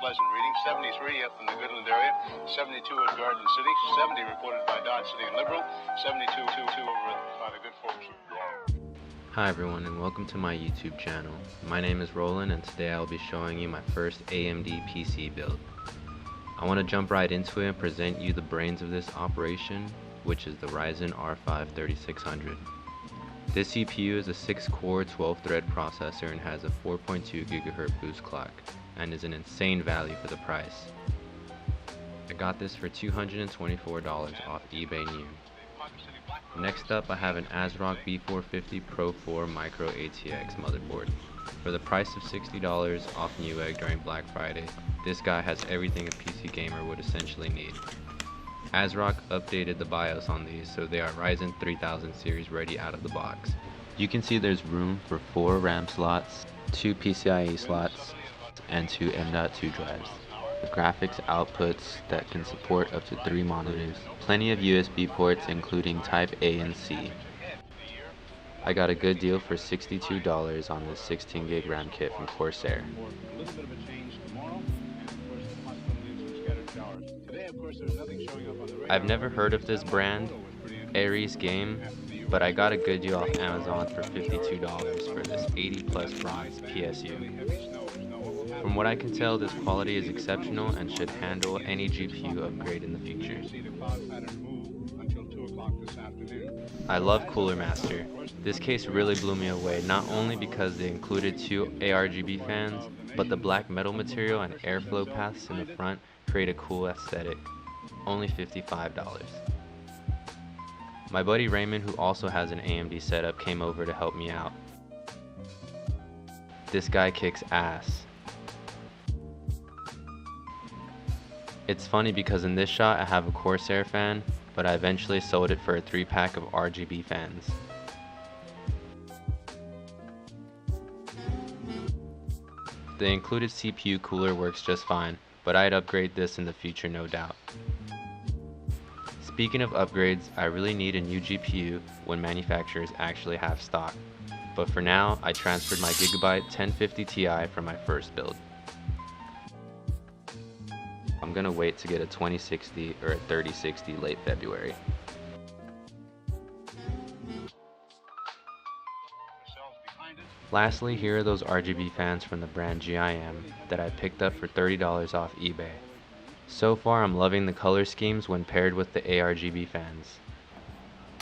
pleasant reading. 73 up in the Goodland area, 72 at Garden City, 70 reported by Dodge City and Liberal, 72 over by the good folks. Hi everyone, and welcome to my YouTube channel. My name is Roland, and today I'll be showing you my first AMD PC build. I want to jump right into it and present you the brains of this operation, which is the Ryzen R5 3600. This CPU is a 6-core 12-thread processor and has a 4.2 GHz boost clock, and is an insane value for the price. I got this for $224 off eBay new. Next up, I have an ASRock B450 Pro 4 Micro ATX motherboard. For the price of $60 off Newegg during Black Friday, this guy has everything a PC gamer would essentially need. ASRock updated the BIOS on these, so they are Ryzen 3000 series ready out of the box. You can see there's room for 4 RAM slots, 2 PCIe slots, and 2 M.2 drives. The graphics outputs that can support up to 3 monitors. Plenty of USB ports including Type A and C. I got a good deal for $62 on this 16 gig RAM kit from Corsair. I've never heard of this brand, Ares Game, but I got a good deal off Amazon for $52 for this 80+ bronze PSU. From what I can tell, this quality is exceptional and should handle any GPU upgrade in the future. I love Cooler Master. This case really blew me away, not only because they included 2 ARGB fans, but the black metal material and airflow paths in the front create a cool aesthetic. Only $55. My buddy Raymond, who also has an AMD setup, came over to help me out. This guy kicks ass. It's funny because in this shot I have a Corsair fan, but I eventually sold it for a 3-pack of RGB fans. The included CPU cooler works just fine, but I'd upgrade this in the future, no doubt. Speaking of upgrades, I really need a new GPU when manufacturers actually have stock, but for now I transferred my Gigabyte 1050 Ti from my first build. I'm gonna wait to get a 2060 or a 3060 late February. Lastly, here are those RGB fans from the brand GIM that I picked up for $30 off eBay. So far I'm loving the color schemes when paired with the ARGB fans.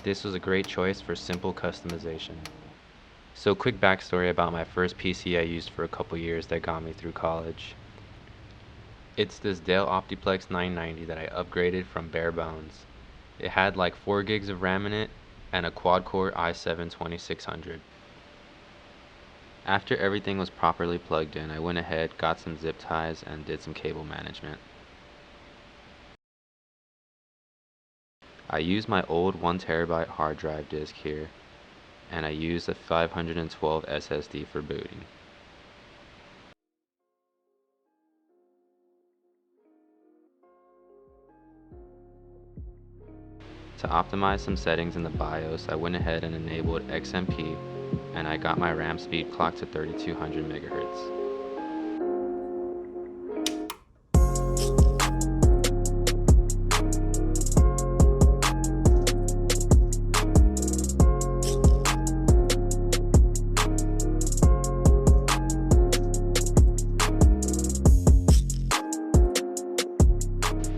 This was a great choice for simple customization. So quick backstory about my first PC I used for a couple years that got me through college. It's this Dell Optiplex 990 that I upgraded from bare bones. It had like 4 gigs of RAM in it and a quad-core i7 2600. After everything was properly plugged in, I went ahead, got some zip ties, and did some cable management. I used my old 1TB hard drive disk here, and I used a 512 SSD for booting. To optimize some settings in the BIOS, I went ahead and enabled XMP, and I got my RAM speed clocked to 3200 MHz.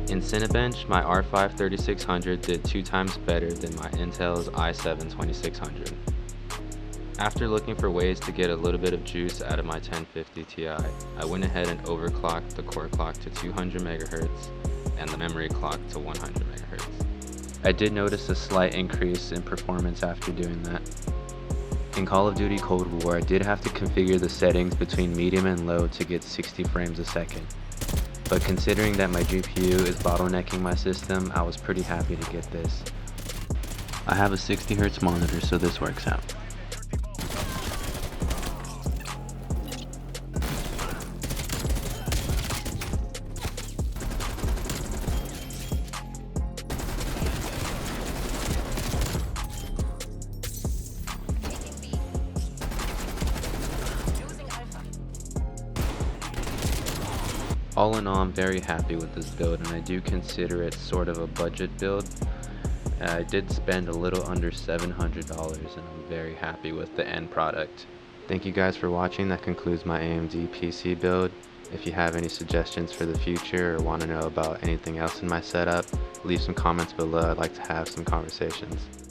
In Cinebench, my R5 3600 did 2 times better than my Intel's i7 2600. After looking for ways to get a little bit of juice out of my 1050 Ti, I went ahead and overclocked the core clock to 200 MHz and the memory clock to 100 MHz. I did notice a slight increase in performance after doing that. In Call of Duty Cold War, I did have to configure the settings between medium and low to get 60 frames a second. But considering that my GPU is bottlenecking my system, I was pretty happy to get this. I have a 60Hz monitor, so this works out. All in all, I'm very happy with this build, and I do consider it sort of a budget build. I did spend a little under $700, and I'm very happy with the end product. Thank you guys for watching. That concludes my AMD PC build. If you have any suggestions for the future or want to know about anything else in my setup, leave some comments below. I'd like to have some conversations.